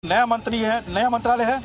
नया मंत्री है, नया मंत्रालय है।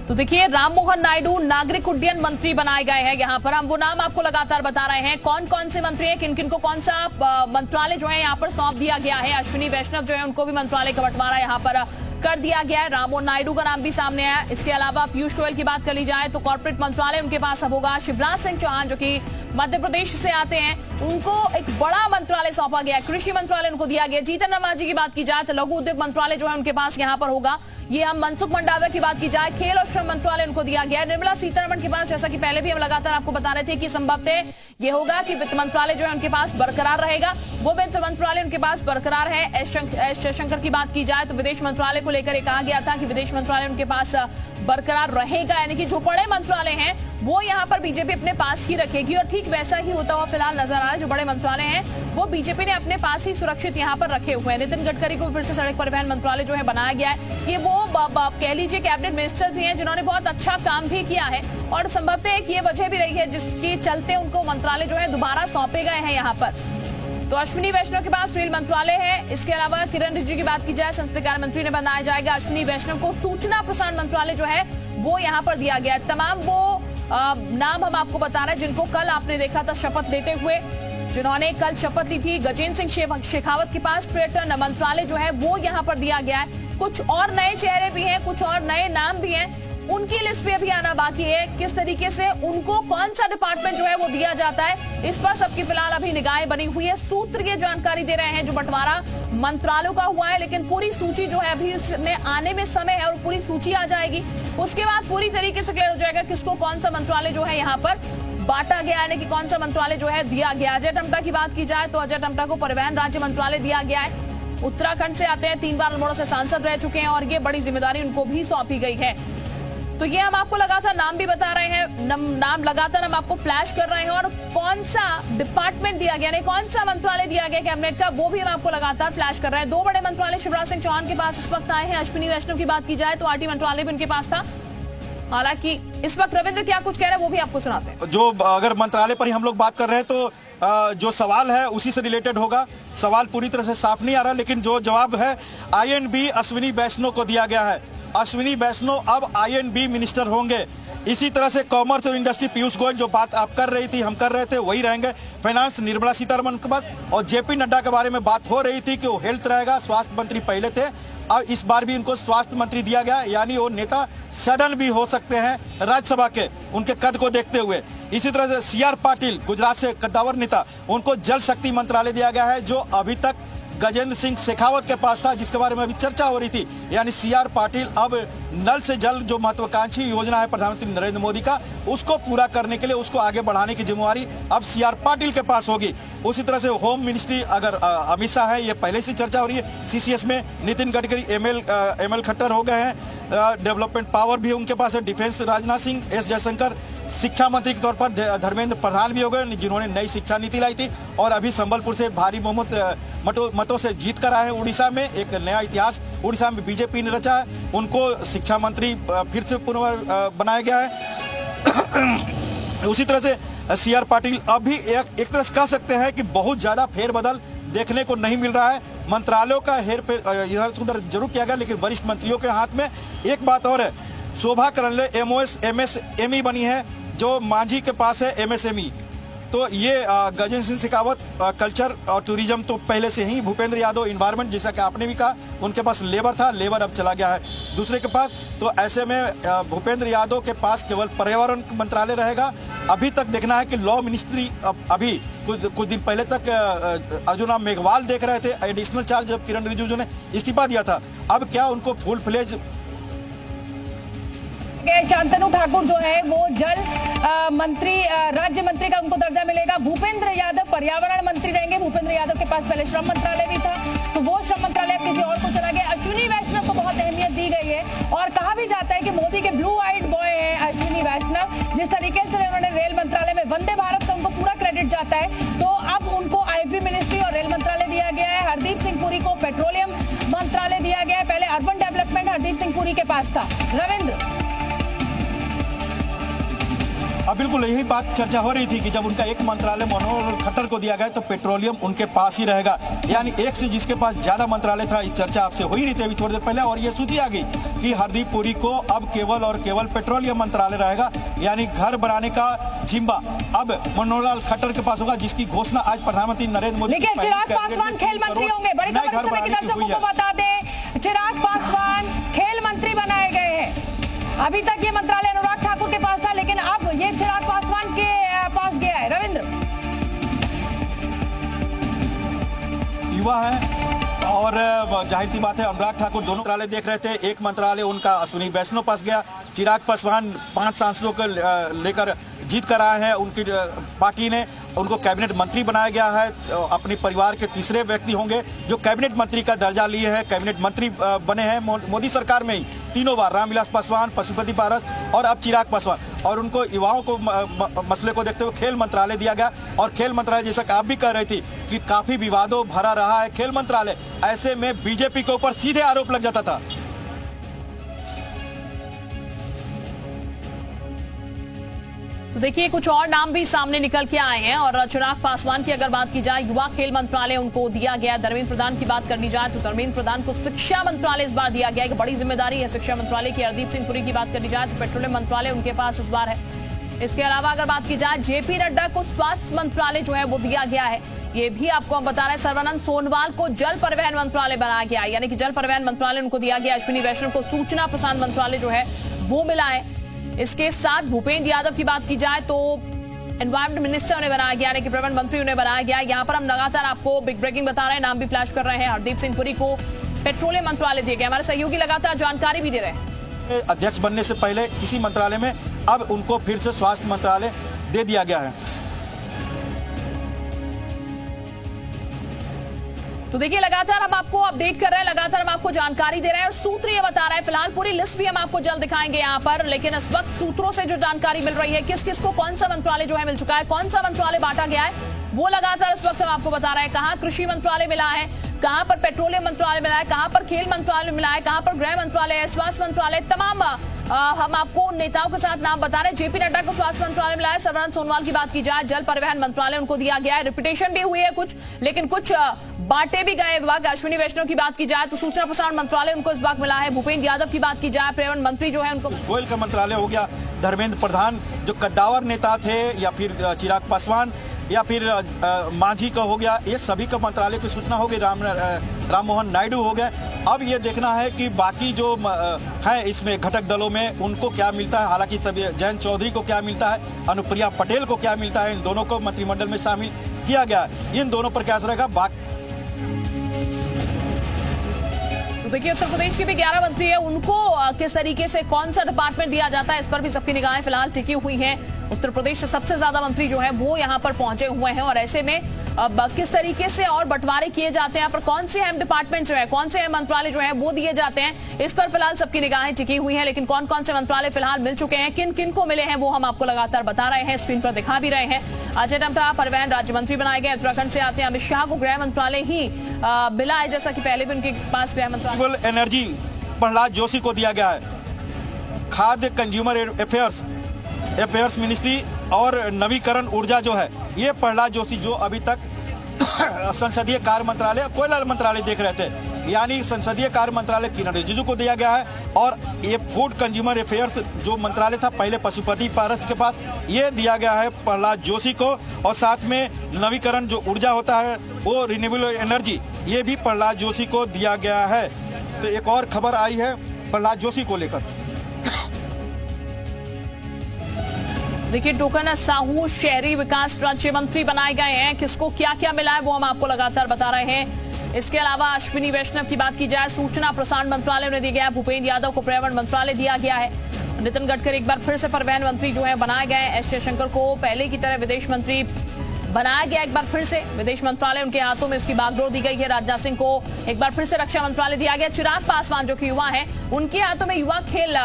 तो देखिए, राम मोहन नायडू नागरिक उड्डयन मंत्री बनाए गए हैं। यहाँ पर हम वो नाम आपको लगातार बता रहे हैं, कौन कौन से मंत्री हैं, किन किन को कौन सा मंत्रालय जो है यहाँ पर सौंप दिया गया है। अश्विनी वैष्णव जो है उनको भी मंत्रालय का बंटवारा यहाँ पर कर दिया गया है। राम मोहन नायडू का नाम भी सामने आया। इसके अलावा पीयूष गोयल की बात कर ली जाए तो कॉर्पोरेट मंत्रालय उनके पास अब होगा। शिवराज सिंह चौहान जो कि मध्य प्रदेश से आते हैं, उनको एक बड़ा मंत्रालय सौंपा गया। कृषि मंत्रालय उनको दिया गया। जीतन राम मांझी की बात की जाए तो लघु उद्योग मंत्रालय जो है उनके पास यहाँ पर होगा। ये हम मनसुख मंडाविया की बात की जाए, खेल और श्रम मंत्रालय उनको दिया गया है। निर्मला सीतारमण के पास, जैसा कि पहले भी हम लगातार आपको बता रहे थे कि संभवतः ये होगा कि वित्त मंत्रालय जो है उनके पास बरकरार रहेगा। वो वित्त मंत्रालय उनके पास बरकरार है। एस जयशंकर की बात की जाए तो विदेश मंत्रालय को लेकर कहा गया था कि विदेश मंत्रालय उनके पास बरकरार रहेगा, यानी कि जो बड़े मंत्रालय हैं वो यहाँ पर बीजेपी अपने पास ही रखेगी। और ठीक वैसा ही होता हुआ फिलहाल नजर आ रहा है। जो बड़े मंत्रालय हैं वो बीजेपी ने अपने पास ही सुरक्षित यहाँ पर रखे हुए हैं। नितिन गडकरी को फिर से सड़क परिवहन मंत्रालय जो है बनाया गया है। ये वो कह लीजिए कैबिनेट मिनिस्टर भी हैं जिन्होंने बहुत अच्छा काम भी किया है और संभवतः एक ये वजह भी रही है जिसके चलते उनको मंत्रालय जो है दोबारा सौंपे गए हैं यहाँ पर। तो अश्विनी वैष्णव के पास रेल मंत्रालय है। इसके अलावा किरण रिजिजू की बात की जाए, संसदीय कार्य मंत्री ने बनाया जाएगा। अश्विनी वैष्णव को सूचना प्रसारण मंत्रालय जो है वो यहाँ पर दिया गया है। तमाम वो नाम हम आपको बता रहे हैं जिनको कल आपने देखा था शपथ लेते हुए, जिन्होंने कल शपथ ली थी। गजेंद्र सिंह शेखावत के पास पर्यटन मंत्रालय जो है वो यहाँ पर दिया गया है। कुछ और नए चेहरे भी हैं, कुछ और नए नाम भी हैं, उनकी लिस्ट भी अभी आना बाकी है। किस तरीके से उनको कौन सा डिपार्टमेंट जो है वो दिया जाता है, इस पर सबकी फिलहाल अभी निगाहें बनी हुई है। सूत्र ये जानकारी दे रहे हैं जो बंटवारा मंत्रालयों का हुआ है, लेकिन पूरी सूची जो है अभी उसमें आने में समय है और पूरी सूची आ जाएगी। उसके बाद पूरी तरीके से क्लियर हो जाएगा किसको कौन सा मंत्रालय जो है यहाँ पर बांटा गया, यानी कि कौन सा मंत्रालय जो है दिया गया। अजय टम्टा की बात की जाए तो अजय टम्टा को परिवहन राज्य मंत्रालय दिया गया है। उत्तराखंड से आते हैं, 3 बार अल्मोड़ा से सांसद रह चुके हैं और ये बड़ी जिम्मेदारी उनको भी सौंपी गई है। तो ये हम आपको लगातार नाम भी बता रहे हैं, नाम लगातार हम आपको फ्लैश कर रहे हैं और कौन सा डिपार्टमेंट दिया गया, नहीं कौन सा मंत्रालय दिया गया कैबिनेट का, वो भी हम आपको लगातार फ्लैश कर रहे हैं। 2 बड़े मंत्रालय शिवराज सिंह चौहान के पास इस वक्त आए हैं। अश्विनी वैष्णव की बात की जाए तो आरटी मंत्रालय भी उनके पास था। हालांकि इस वक्त रविंद्र क्या कुछ कह रहे हैं वो भी आपको सुनाते हैं। जो अगर मंत्रालय पर ही हम लोग बात कर रहे हैं तो जो सवाल है उसी से रिलेटेड होगा। सवाल पूरी तरह से साफ नहीं आ रहा, लेकिन जो जवाब है INB अश्विनी वैष्णव को दिया गया है। अश्विनी वैष्णव अब INB मिनिस्टर होंगे। इसी तरह से कॉमर्स और इंडस्ट्री पीयूष गोयल, जो बात आप कर रही थी हम कर रहे थे, वही रहेंगे। फाइनेंस निर्मला सीतारमण के पास, और JP नड्डा के बारे में बात हो रही थी कि वो हेल्थ रहेगा, स्वास्थ्य मंत्री पहले थे, अब इस बार भी इनको स्वास्थ्य मंत्री दिया गया, यानी वो नेता सदन भी हो सकते हैं राज्यसभा के, उनके कद को देखते हुए। इसी तरह से CR पाटिल, गुजरात से कद्दावर नेता, उनको जल शक्ति मंत्रालय दिया गया है, जो अभी तक गजेंद्र सिंह शेखावत के पास था, जिसके बारे में अभी चर्चा हो रही थी। यानी CR पाटिल अब नल से जल, जो महत्वाकांक्षी योजना है प्रधानमंत्री नरेंद्र मोदी का, उसको पूरा करने के लिए, उसको आगे बढ़ाने की जिम्मेवारी अब CR पाटिल के पास होगी। उसी तरह से होम मिनिस्ट्री अगर अमित शाह है, ये पहले से चर्चा हो रही है। CCS में नितिन गडकरी, ML खट्टर हो गए हैं। डेवलपमेंट पावर भी उनके पास है। Defence Rajnath Singh, S Jaishankar. शिक्षा मंत्री के तौर पर धर्मेंद्र प्रधान भी हो गए, जिन्होंने नई शिक्षा नीति लाई थी और अभी संबलपुर से भारी बहुमत मतों से जीत कर आए हैं। उड़ीसा में एक नया इतिहास उड़ीसा में बीजेपी ने रचा है, उनको शिक्षा मंत्री फिर से बनाया गया है। उसी तरह से CR पाटिल अभी एक तरह से कह सकते हैं कि बहुत ज्यादा फेरबदल देखने को नहीं मिल रहा है। मंत्रालयों का हेरफेर इधर उधर जरूर किया गया, लेकिन वरिष्ठ मंत्रियों के हाथ में। एक बात और है, शोभा करंडले MOS MSME बनी है, जो मांझी के पास है MSME। तो ये गजेंद्र सिंह शेखावत कल्चर और टूरिज्म तो पहले से ही। भूपेंद्र यादव इन्वायरमेंट, जैसा कि आपने भी कहा, उनके पास लेबर था, लेबर अब चला गया है दूसरे के पास। तो ऐसे में भूपेंद्र यादव के पास केवल पर्यावरण मंत्रालय रहेगा। अभी तक देखना है कि लॉ मिनिस्ट्री, अभी कुछ दिन पहले तक अर्जुन राम मेघवाल देख रहे थे एडिशनल चार्ज, जब किरण रिजिजू ने इस्तीफा दिया था। अब क्या उनको फुल फ्लेज शांतनु ठाकुर जो है वो जल मंत्री, राज्य मंत्री का उनको दर्जा मिलेगा। भूपेंद्र यादव पर्यावरण मंत्री रहेंगे। भूपेंद्र यादव के पास पहले श्रम मंत्रालय भी था, तो वो श्रम मंत्रालय किसी और को चला गया। अश्विनी वैष्णव को बहुत अहमियत दी गई है और कहा भी जाता है कि मोदी के ब्लू आइड बॉय है अश्विनी वैष्णव। जिस तरीके से उन्होंने रेल मंत्रालय में वंदे भारत का उनको पूरा क्रेडिट जाता है, तो अब उनको IFB मिनिस्ट्री और रेल मंत्रालय दिया गया है। हरदीप सिंह पुरी को पेट्रोलियम मंत्रालय दिया गया है। पहले अर्बन डेवलपमेंट हरदीप सिंह पुरी के पास था। रविंद्र। अब बिल्कुल यही बात चर्चा हो रही थी कि जब उनका एक मंत्रालय मनोहर लाल खट्टर को दिया गया तो पेट्रोलियम उनके पास ही रहेगा, यानी एक से जिसके पास ज्यादा मंत्रालय था। इस चर्चा आपसे हो ही रही थी अभी थोड़ी देर पहले, और ये सूची आ गई कि हरदीप पुरी को अब केवल और केवल पेट्रोलियम मंत्रालय रहेगा, यानी घर बनाने का जिम्मा अब मनोहर लाल खट्टर के पास होगा, जिसकी घोषणा आज प्रधानमंत्री नरेंद्र मोदी। लेकिन चिराग पासवान खेल मंत्री होंगे। बड़ी खबर इस समय की दर्शकों को बता दें, चिराग पासवान खेल मंत्री बनाए गए हैं। अभी तक ये मंत्रालय अनुराग ठाकुर के पास था, लेकिन अब ये चिराग पासवान के पास गया है। रविंद्र, युवा है और जाहिर सी बात है अनुराग ठाकुर दोनों मंत्रालय देख रहे थे। एक मंत्रालय उनका अश्विनी वैष्णव पास गया। चिराग पासवान 5 सांसदों को लेकर जीत कर आए हैं, उनकी पार्टी ने उनको कैबिनेट मंत्री बनाया गया है। अपने परिवार के तीसरे व्यक्ति होंगे जो कैबिनेट मंत्री का दर्जा लिए हैं, कैबिनेट मंत्री बने हैं मोदी सरकार में ही तीनों बार, रामविलास पासवान, पशुपति पारस और अब चिराग पासवान। और उनको युवाओं को मसले को देखते हुए खेल मंत्रालय दिया गया। और खेल मंत्रालय, जैसा कि आप भी कह रही थी कि काफी विवादों भरा रहा है खेल मंत्रालय, ऐसे में बीजेपी के ऊपर सीधे आरोप लग जाता था। तो देखिए कुछ और नाम भी सामने निकल के आए हैं। और चिराग पासवान की अगर बात की जाए, युवा खेल मंत्रालय उनको दिया गया। धर्मेंद्र प्रधान की बात करनी जाए तो धर्मेंद्र प्रधान को शिक्षा मंत्रालय इस बार दिया गया है, बड़ी जिम्मेदारी है शिक्षा मंत्रालय की। हरदीप सिंह पुरी की बात करनी जाए तो पेट्रोलियम मंत्रालय उनके पास इस बार है। इसके अलावा अगर बात की जाए, जेपी नड्डा को स्वास्थ्य मंत्रालय जो है वो दिया गया है, ये भी आपको हम बता रहे हैं। सर्बानंद सोनोवाल को जल परिवहन मंत्रालय बनाया गया है, यानी कि जल परिवहन मंत्रालय उनको दिया गया। अश्विनी वैष्णव को सूचना प्रसारण मंत्रालय जो है वो मिला है। इसके साथ भूपेंद्र यादव की बात की जाए तो एनवायरमेंट मिनिस्टर उन्हें बनाया गया, यानी कि पर्यावरण मंत्री उन्हें बनाया गया। यहाँ पर हम लगातार आपको बिग ब्रेकिंग बता रहे हैं, नाम भी फ्लैश कर रहे हैं। हरदीप सिंह पुरी को पेट्रोलियम मंत्रालय दिया गया। हमारे सहयोगी लगातार जानकारी भी दे रहे हैं। अध्यक्ष बनने से पहले इसी मंत्रालय में अब उनको फिर से स्वास्थ्य मंत्रालय दे दिया गया है। तो देखिए लगातार हम आपको अपडेट कर रहे हैं, लगातार हम आपको जानकारी दे रहे हैं और सूत्र ये बता रहा है। फिलहाल पूरी लिस्ट भी हम आपको जल्द दिखाएंगे यहाँ पर, लेकिन इस वक्त सूत्रों से जो जानकारी मिल रही है, किस किस को कौन सा मंत्रालय जो है मिल चुका है, कौन सा मंत्रालय बांटा गया है, वो लगातार इस वक्त हम आपको बता रहे हैं। कहाँ कृषि मंत्रालय मिला है, कहाँ पर पेट्रोलियम मंत्रालय मिला है, कहाँ पर खेल मंत्रालय मिला है, कहाँ पर गृह मंत्रालय है, स्वास्थ्य मंत्रालय, तमाम हम आपको नेताओं के साथ नाम बता रहे हैं। जेपी नड्डा को स्वास्थ्य मंत्रालय मिला है। सर्बानंद सोनोवाल की बात की जाए, जल परिवहन मंत्रालय उनको दिया गया है। रिपीटेशन भी हुई है कुछ, लेकिन कुछ बांटे भी गए विभाग। अश्विनी वैष्णव की बात की जाए तो सूचना प्रसारण मंत्रालय उनको इस बार मिला है। भूपेंद्र यादव की बात की जाए, पर्यावरण मंत्री जो है उनको गोयल का मंत्रालय हो गया। धर्मेंद्र प्रधान जो कद्दावर नेता थे, या फिर चिराग पासवान, या फिर मांझी का हो गया, ये सभी का मंत्रालय की सूचना हो गई। राम मोहन नायडू हो गए। अब ये देखना है कि बाकी जो है इसमें घटक दलों में उनको क्या मिलता है। हालांकि सभी जयंत चौधरी को क्या मिलता है, अनुप्रिया पटेल को क्या मिलता है, इन दोनों को मंत्रिमंडल में शामिल किया गया है। इन दोनों पर क्या असर रहेगा। तो देखिए उत्तर प्रदेश के भी 11 मंत्री है, उनको किस तरीके से कौन सा डिपार्टमेंट दिया जाता है, इस पर भी सबकी निगाहें फिलहाल टिकी हुई हैं। उत्तर प्रदेश से सबसे ज्यादा मंत्री जो है वो यहाँ पर पहुंचे हुए हैं, और ऐसे में अब किस तरीके से और बंटवारे किए जाते हैं, यहाँ पर कौन से अहम डिपार्टमेंट जो है, कौन से अहम मंत्रालय जो है वो दिए जाते हैं, इस पर फिलहाल सबकी निगाहें टिकी हुई हैं। लेकिन कौन कौन से मंत्रालय फिलहाल मिल चुके हैं, किन किन को मिले हैं, वो हम आपको लगातार बता रहे हैं, स्क्रीन पर दिखा भी रहे हैं। अजय टम्टा परिवहन राज्य मंत्री बनाए गए। उत्तराखंड से आते हैं अमित शाह को गृह मंत्रालय ही मिला है, जैसा कि पहले भी उनके पास गृह मंत्रालय। एनर्जी प्रहलाद जोशी को दिया गया है। खाद्य कंज्यूमर अफेयर्स मिनिस्ट्री और नवीकरण ऊर्जा जो है, ये प्रहलाद जोशी जो अभी तक संसदीय कार्य मंत्रालय, कोयला मंत्रालय देख रहे थे, यानी संसदीय कार्य मंत्रालय किरण रिजिजू को दिया गया है। और ये फूड कंज्यूमर अफेयर्स जो मंत्रालय था पहले पशुपति पारस के पास, ये दिया गया है प्रहलाद जोशी को। और साथ में नवीकरण जो ऊर्जा होता है वो रिन्यूएबल एनर्जी, ये भी प्रहलाद जोशी को दिया गया है। तो एक और खबर आई है प्रहलाद जोशी को लेकर। देखिए टोकन साहू शहरी विकास राज्य मंत्री बनाए गए हैं, किसको क्या क्या मिला है वो हम आपको लगातार बता रहे हैं। इसके अलावा अश्विनी वैष्णव की बात की जाए, सूचना प्रसारण मंत्रालय उन्हें दिया गया है। भूपेंद्र यादव को पर्यावरण मंत्रालय दिया गया है। नितिन गडकरी एक बार फिर से परिवहन मंत्री जो है बनाए गए। एस जयशंकर को पहले की तरह विदेश मंत्री बनाया गया एक बार फिर से, विदेश मंत्रालय उनके हाथों में उसकी बागडोर दी गई है। राजनाथ सिंह को एक बार फिर से रक्षा मंत्रालय दिया गया। चिराग पासवान जो कि युवा है, उनके हाथों में युवा खेल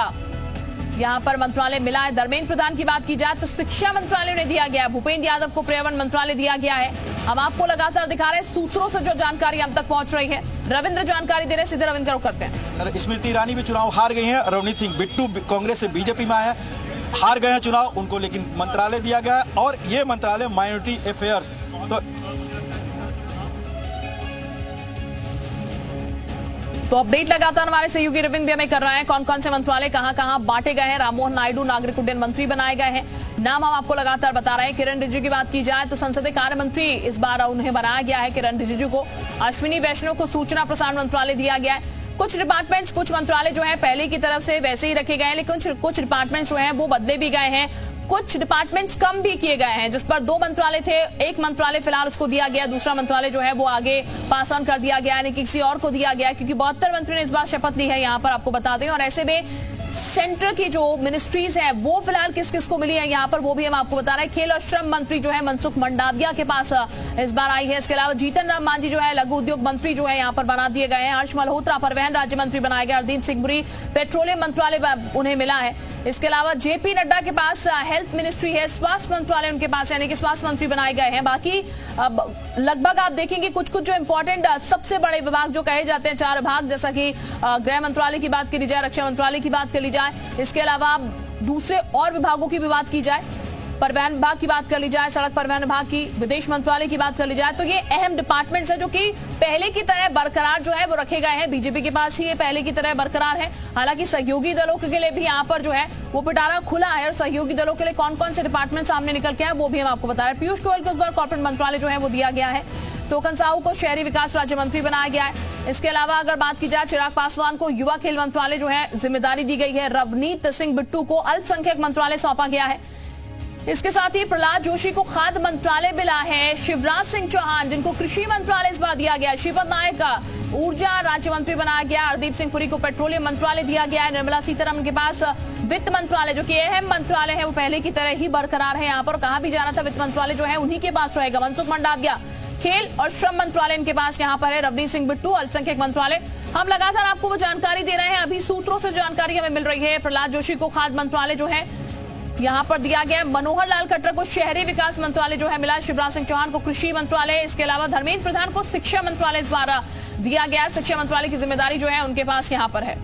यहाँ पर मंत्रालय मिला है। धर्मेंद्र प्रधान की बात की जाए तो शिक्षा मंत्रालय उन्हें दिया गया। भूपेंद्र यादव को पर्यावरण मंत्रालय दिया गया है। हम आपको लगातार दिखा रहे हैं सूत्रों से जो जानकारी हम तक पहुंच रही है। रविंद्र जानकारी दे रहे, सीधे रविंद्र को करते हैं। स्मृति ईरानी भी चुनाव हार गई है। रवनीत सिंह बिट्टू कांग्रेस से बीजेपी में आया है। हार गए हैं चुनाव, उनको लेकिन मंत्रालय दिया गया है और ये मंत्रालय माइनॉरिटी अफेयर्स। तो अपडेट लगातार हमारे सहयोगी रविंद्र भी हमें कर रहे हैं कौन कौन से मंत्रालय कहां बांटे गए हैं। राममोहन नायडू नागरिक उड्डयन मंत्री बनाए गए हैं, नाम हम आपको लगातार बता रहे हैं। किरण रिजिजू की बात की जाए तो संसदीय कार्य मंत्री इस बार उन्हें बनाया गया है, किरण रिजिजू को। अश्विनी वैष्णव को सूचना प्रसारण मंत्रालय दिया गया है। कुछ डिपार्टमेंट्स, कुछ मंत्रालय जो है पहले की तरफ से वैसे ही रखे गए हैं, लेकिन कुछ डिपार्टमेंट्स जो है वो बदले भी गए हैं, कुछ डिपार्टमेंट्स कम भी किए गए हैं। जिस पर 2 मंत्रालय थे, एक मंत्रालय फिलहाल उसको दिया गया, दूसरा मंत्रालय जो है वो आगे पास ऑन कर दिया गया, यानी किसी और को दिया गया, क्योंकि 72 मंत्री ने इस बार शपथ ली है, यहाँ पर आपको बता दें। और ऐसे में सेंटर की जो मिनिस्ट्रीज है वो फिलहाल किस किस को मिली है यहाँ पर वो भी हम आपको बता रहे हैं। खेल और श्रम मंत्री जो है मनसुख मंडाविया के पास इस बार आई है। इसके अलावा जीतन राम मांझी जो है लघु उद्योग मंत्री जो है यहाँ पर बना दिए गए हैं। हर्ष मल्होत्रा परिवहन राज्य मंत्री बनाए गए। हरदीप सिंह पुरी पेट्रोलियम मंत्रालय उन्हें मिला है। इसके अलावा जेपी नड्डा के पास हेल्थ मिनिस्ट्री है, स्वास्थ्य मंत्रालय उनके पास, यानी कि स्वास्थ्य मंत्री बनाए गए हैं। बाकी लगभग आप देखेंगे कुछ कुछ जो इंपॉर्टेंट सबसे बड़े विभाग जो कहे जाते हैं 4 विभाग, जैसा कि गृह मंत्रालय की बात करी जाए, रक्षा मंत्रालय की बात करी जाए, इसके अलावा दूसरे और विभागों की भी बात की जाए, परिवहन विभाग की बात कर ली जाए, सड़क परिवहन विभाग की, विदेश मंत्रालय की बात कर ली जाए, तो ये अहम डिपार्टमेंट्स है जो कि पहले की तरह बरकरार जो है वो रखे गए हैं। बीजेपी के पास ही ये पहले की तरह बरकरार है। हालांकि सहयोगी दलों के लिए भी यहाँ पर जो है वो पिटारा खुला है, और सहयोगी दलों के लिए कौन कौन से डिपार्टमेंट सामने निकल के है वो भी हम आपको बता रहे हैं। पीयूष गोयल को इस बार कॉर्पोरेट मंत्रालय जो है वो दिया गया है। टोकन साहू को शहरी विकास राज्य मंत्री बनाया गया है। इसके अलावा अगर बात की जाए चिराग पासवान को युवा खेल मंत्रालय जो है जिम्मेदारी दी गई है। रवनीत सिंह बिट्टू को अल्पसंख्यक मंत्रालय सौंपा गया है। इसके साथ ही प्रहलाद जोशी को खाद्य मंत्रालय मिला है। शिवराज सिंह चौहान जिनको कृषि मंत्रालय इस बार दिया गया, श्रीपद नायक का ऊर्जा राज्य मंत्री बनाया गया। हरदीप सिंह पुरी को पेट्रोलियम मंत्रालय दिया गया है। निर्मला सीतारमण के पास वित्त मंत्रालय जो कि अहम मंत्रालय है वो पहले की तरह ही बरकरार है। यहाँ पर कहा भी जाना था वित्त मंत्रालय जो है उन्हीं के पास रहेगा। मनसुख मंडाविया खेल और श्रम मंत्रालय इनके पास यहाँ पर है। रवनीत सिंह बिट्टू अल्पसंख्यक मंत्रालय। हम लगातार आपको वो जानकारी दे रहे हैं, अभी सूत्रों से जानकारी हमें मिल रही है। प्रहलाद जोशी को खाद्य मंत्रालय जो है यहाँ पर दिया गया है। मनोहर लाल खट्टर को शहरी विकास मंत्रालय जो है मिला। शिवराज सिंह चौहान को कृषि मंत्रालय, इसके अलावा धर्मेंद्र प्रधान को शिक्षा मंत्रालय इस बार दिया गया। शिक्षा मंत्रालय की जिम्मेदारी जो है उनके पास यहाँ पर है।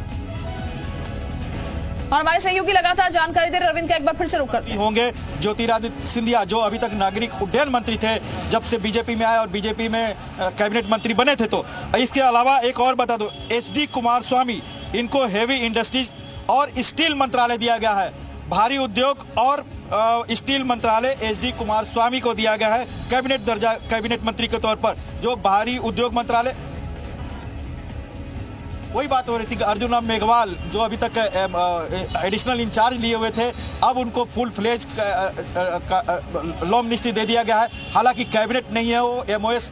और हमारे सहयोगी लगातार जानकारी दे रहे, रविंद्र का एक बार फिर से रुक करते होंगे। ज्योतिरादित्य सिंधिया जो अभी तक नागरिक उड्डयन मंत्री थे, जब से बीजेपी में आए और बीजेपी में कैबिनेट मंत्री बने थे, तो इसके अलावा एक और बता दो, HD कुमारस्वामी, इनको हेवी इंडस्ट्रीज और स्टील मंत्रालय दिया गया है। भारी उद्योग और स्टील मंत्रालय HD कुमारस्वामी को दिया गया है कैबिनेट दर्जा, कैबिनेट मंत्री के तौर पर। जो भारी उद्योग मंत्रालय, वही बात हो रही थी कि अर्जुन राम मेघवाल जो अभी तक एडिशनल इंचार्ज लिए हुए थे, अब उनको फुल फ्लेज लॉ मिनिस्ट्री दे दिया गया है। हालांकि कैबिनेट नहीं है, वो MOS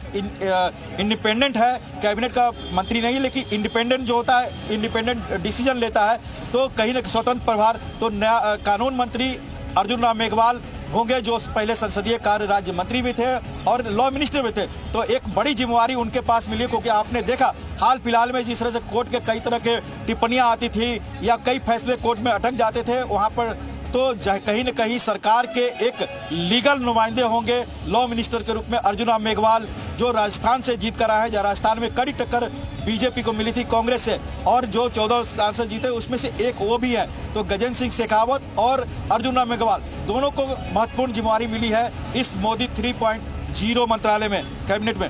इंडिपेंडेंट है, कैबिनेट का मंत्री नहीं, लेकिन इंडिपेंडेंट जो होता है इंडिपेंडेंट डिसीजन लेता है, तो कहीं ना स्वतंत्र प्रभार। तो नया कानून मंत्री अर्जुन राम मेघवाल होंगे, जो पहले संसदीय कार्य राज्य मंत्री भी थे और लॉ मिनिस्टर भी थे। तो एक बड़ी जिम्मेवारी उनके पास मिली, क्योंकि आपने देखा हाल फिलहाल में जिस तरह से कोर्ट के कई तरह के टिप्पणियां आती थी या कई फैसले कोर्ट में अटक जाते थे, वहां पर तो कहीं न कहीं सरकार के एक लीगल नुमाइंदे होंगे लॉ मिनिस्टर के रूप में अर्जुन राम मेघवाल, जो राजस्थान से जीत कर आए हैं। राजस्थान में कड़ी टक्कर बीजेपी को मिली थी कांग्रेस से, और जो 14 सांसद जीते उसमें से एक वो भी है। तो गजेंद्र सिंह शेखावत और अर्जुन राम मेघवाल दोनों को महत्वपूर्ण जिम्मेवारी मिली है इस मोदी 3.0 मंत्रालय में, कैबिनेट में।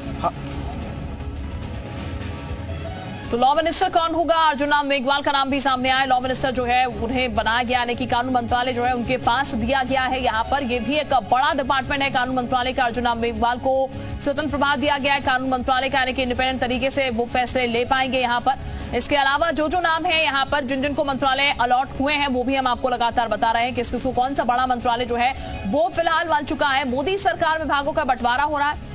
तो लॉ मिनिस्टर कौन होगा? अर्जुन राम मेघवाल का नाम भी सामने आया। लॉ मिनिस्टर जो है उन्हें बनाया गया, यानी कि कानून मंत्रालय जो है उनके पास दिया गया है। यहाँ पर ये भी एक बड़ा डिपार्टमेंट है कानून मंत्रालय का। अर्जुन राम मेघवाल को स्वतंत्र प्रभार दिया गया है कानून मंत्रालय का, यानी कि इंडिपेंडेंट तरीके से वो फैसले ले पाएंगे यहाँ पर। इसके अलावा जो जो नाम है यहाँ पर, जिन जिनको मंत्रालय अलॉट हुए हैं, वो भी हम आपको लगातार बता रहे हैं कि किसको कौन सा बड़ा मंत्रालय जो है वो फिलहाल मिल चुका है। मोदी सरकार में विभागों का बंटवारा हो रहा है।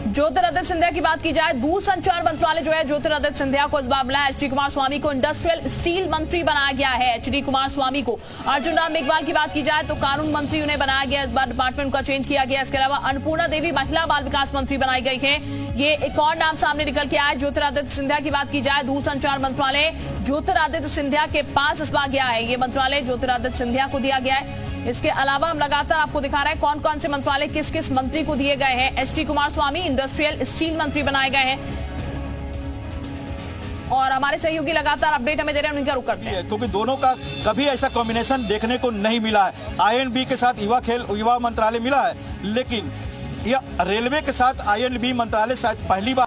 ज्योतिरादित्य सिंधिया की बात की जाए, दूरसंचार मंत्रालय जो है ज्योतिरादित्य सिंधिया को इस बार मिला। HD कुमारस्वामी को इंडस्ट्रियल स्टील मंत्री बनाया गया है। HD कुमारस्वामी को। अर्जुन राम मेघवाल की बात की जाए तो कानून मंत्री उन्हें बनाया गया, इस बार डिपार्टमेंट का चेंज किया गया। इसके अलावा अन्नपूर्णा देवी महिला बाल विकास मंत्री बनाई गई है। ये एक और नाम सामने निकल के आया। ज्योतिरादित्य सिंधिया की बात की जाए, दूरसंचार मंत्रालय ज्योतिरादित्य सिंधिया के पास इस बार गया है। ये मंत्रालय ज्योतिरादित्य सिंधिया को दिया गया है। इसके अलावा हम लगातार आपको दिखा रहे हैं कौन कौन से मंत्रालय किस किस मंत्री को दिए गए हैं। HD कुमारस्वामी इंडस्ट्रियल स्टील मंत्री बनाए गए हैं। और हमारे सहयोगी लगातार अपडेट हमें दे रहे हैं, उनका रुख करते हैं। क्योंकि दोनों का कभी ऐसा कॉम्बिनेशन देखने को नहीं मिला है। आईएनबी के साथ युवा मंत्रालय मिला है, लेकिन यह रेलवे के साथ आईएनबी मंत्रालय शायद पहली बार